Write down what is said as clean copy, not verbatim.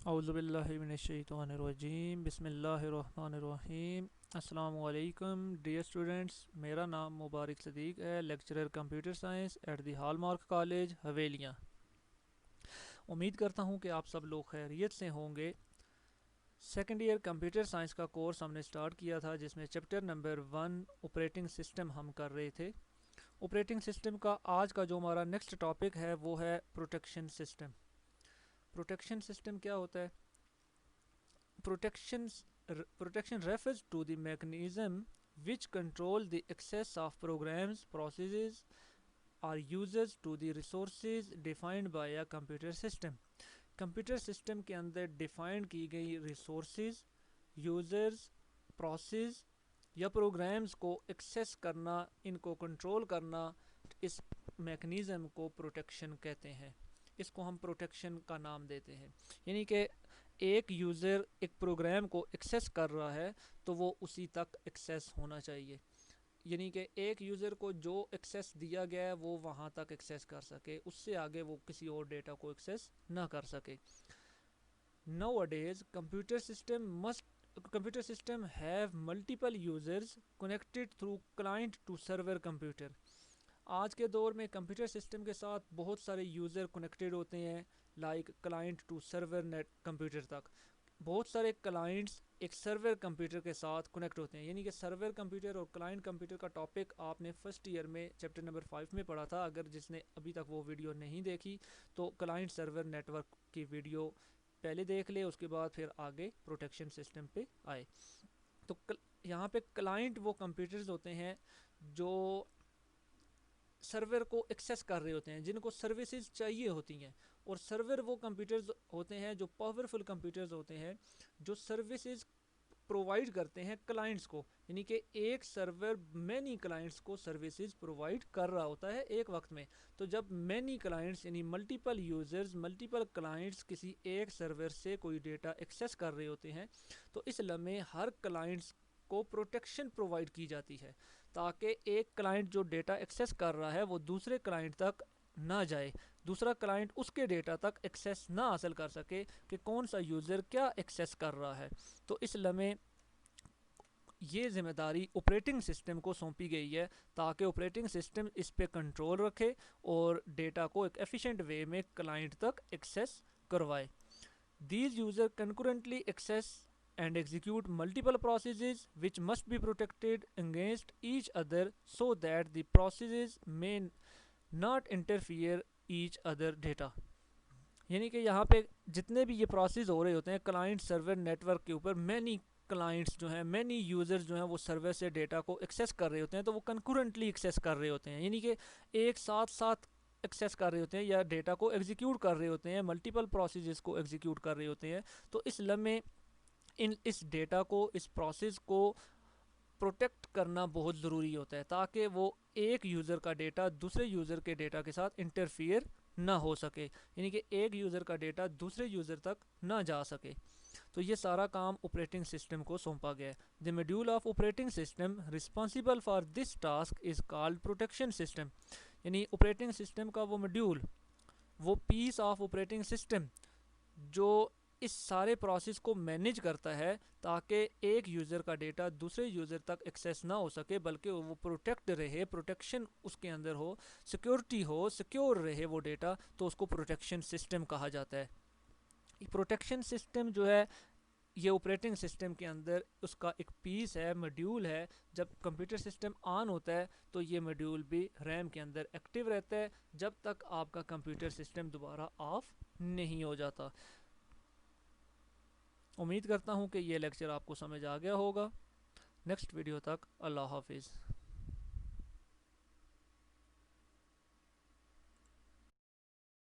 اعوذ باللہ من الشیطان الرجیم بسم اللہ الرحمن الرحیم۔ السلام علیکم ڈیئر اسٹوڈنٹس، میرا نام مبارک صدیق ہے، lecturer computer science at the Hallmark College Havelian. امید کرتا ہوں کہ آپ سب لوگ خیریت سے ہوں گے۔ سیکنڈ ایئر کمپیوٹر سائنس کا کورس ہم نے سٹارٹ کیا تھا، جس میں چیپٹر نمبر 1 آپریٹنگ سسٹم ہم کر رہے تھے۔ آپریٹنگ سسٹم کا آج کا جو ہمارا نیکسٹ ٹاپک ہے وہ ہے پروٹیکشن سسٹم۔ پروٹیکشن سسٹم کیا ہوتا ہے؟ Protection refers to the mechanism which control the access of programs, processes, or users to the resources defined by a computer system. Computer system کے اندر ڈیفائنڈ کی گئی resources, users, process یا programmes کو access کرنا، ان کو کنٹرول کرنا، اس mechanism کو protection کہتے ہیں۔ اس کو ہم پروٹیکشن کا نام دیتے ہیں۔ یعنی کہ ایک یوزر ایک پروگرام کو ایکسیس کر رہا ہے تو وہ اسی تک ایکسیس ہونا چاہیے، یعنی کہ ایک یوزر کو جو ایکسیس دیا گیا ہے وہ وہاں تک ایکسیس کر سکے، اس سے آگے وہ کسی اور ڈیٹا کو ایکسیس نہ کر سکے۔ Nowadays computer system have multiple users connected through client to server computer۔ آج کے دور میں کمپیوٹر سسٹم کے ساتھ بہت سارے یوزر کنیکٹڈ ہوتے ہیں، like client to server net computer تک۔ بہت سارے کلائنٹس ایک سرور کمپیوٹر کے ساتھ کنیکٹ ہوتے ہیں، یعنی کہ سرور کمپیوٹر اور کلائنٹ کمپیوٹر کا ٹاپک آپ نے فرسٹ ایئر میں چیپٹر نمبر 5 میں پڑھا تھا۔ اگر جس نے ابھی تک وہ ویڈیو نہیں دیکھی تو کلائنٹ سرور نیٹ ورک کی ویڈیو پہلے دیکھ لے، اس کے بعد پھر آگے پروٹیکشن سسٹم پہ آئے۔ تو یہاں پہ کلائنٹ وہ کمپیوٹرز ہوتے ہیں جو سرور کو ایکسیس کر رہے ہوتے ہیں، جن کو سروسز چاہیے ہوتی ہیں، اور سرور وہ کمپیوٹرز ہوتے ہیں جو پاورفل کمپیوٹرز ہوتے ہیں، جو سروسز پرووائڈ کرتے ہیں کلائنٹس کو، یعنی کہ ایک سرور مینی کلائنٹس کو سروسز پرووائڈ کر رہا ہوتا ہے ایک وقت میں۔ تو جب مینی کلائنٹس یعنی ملٹیپل یوزرز، ملٹیپل کلائنٹس کسی ایک سرور سے کوئی ڈیٹا ایکسیس کر رہے ہوتے ہیں تو اس لمحے ہر کلائنٹس کو پروٹیکشن پرووائڈ کی جاتی ہے، تاکہ ایک کلائنٹ جو ڈیٹا ایکسیس کر رہا ہے وہ دوسرے کلائنٹ تک نہ جائے، دوسرا کلائنٹ اس کے ڈیٹا تک ایکسیس نہ حاصل کر سکے کہ کون سا یوزر کیا ایکسیس کر رہا ہے۔ تو اس لمحے یہ ذمہ داری آپریٹنگ سسٹم کو سونپی گئی ہے، تاکہ آپریٹنگ سسٹم اس پہ کنٹرول رکھے اور ڈیٹا کو ایک ایفیشینٹ وے میں کلائنٹ تک ایکسیس کروائے۔ These users concurrently access and execute multiple processes which must be protected against each other so that the processes may not interfere each other data۔ یعنی کہ یہاں پہ جتنے بھی یہ پروسیس ہو رہے ہوتے ہیں کلائنٹ سرور نیٹ ورک کے اوپر، مینی کلائنٹس جو ہیں، مینی یوزرز جو ہیں وہ سرور سے ڈیٹا کو ایکسیس کر رہے ہوتے ہیں، تو وہ کنکورنٹلی ایکسیس کر رہے ہوتے ہیں، یعنی کہ ایک ساتھ ایکسیس کر رہے ہوتے ہیں یا ڈیٹا کو ایگزیکیوٹ کر رہے ہوتے ہیں، ملٹیپل پروسیسز کو ایگزیکیوٹ کر رہے ہوتے ہیں۔ تو اس لمحے اس ڈیٹا کو، اس پروسیس کو پروٹیکٹ کرنا بہت ضروری ہوتا ہے، تاکہ وہ ایک یوزر کا ڈیٹا دوسرے یوزر کے ڈیٹا کے ساتھ انٹرفیئر نہ ہو سکے، یعنی کہ ایک یوزر کا ڈیٹا دوسرے یوزر تک نہ جا سکے۔ تو یہ سارا کام آپریٹنگ سسٹم کو سونپا گیا ہے۔ The module of operating system responsible for this task is called protection system. یعنی آپریٹنگ سسٹم کا وہ میڈیول، وہ پیس آف آپریٹنگ سسٹم جو اس سارے پروسیس کو مینیج کرتا ہے، تاکہ ایک یوزر کا ڈیٹا دوسرے یوزر تک ایکسیس نہ ہو سکے، بلکہ وہ پروٹیکٹ رہے، پروٹیکشن اس کے اندر ہو، سیکیورٹی ہو، سیکیور رہے وہ ڈیٹا، تو اس کو پروٹیکشن سسٹم کہا جاتا ہے۔ پروٹیکشن سسٹم جو ہے یہ آپریٹنگ سسٹم کے اندر اس کا ایک پیس ہے، میڈیول ہے۔ جب کمپیوٹر سسٹم آن ہوتا ہے تو یہ میڈیول بھی ریم کے اندر ایکٹیو رہتا ہے جب تک آپ کا کمپیوٹر سسٹم دوبارہ آف نہیں ہو جاتا۔ امید کرتا ہوں کہ یہ لیکچر آپ کو سمجھ آ گیا ہوگا۔ نیکسٹ ویڈیو تک اللہ حافظ۔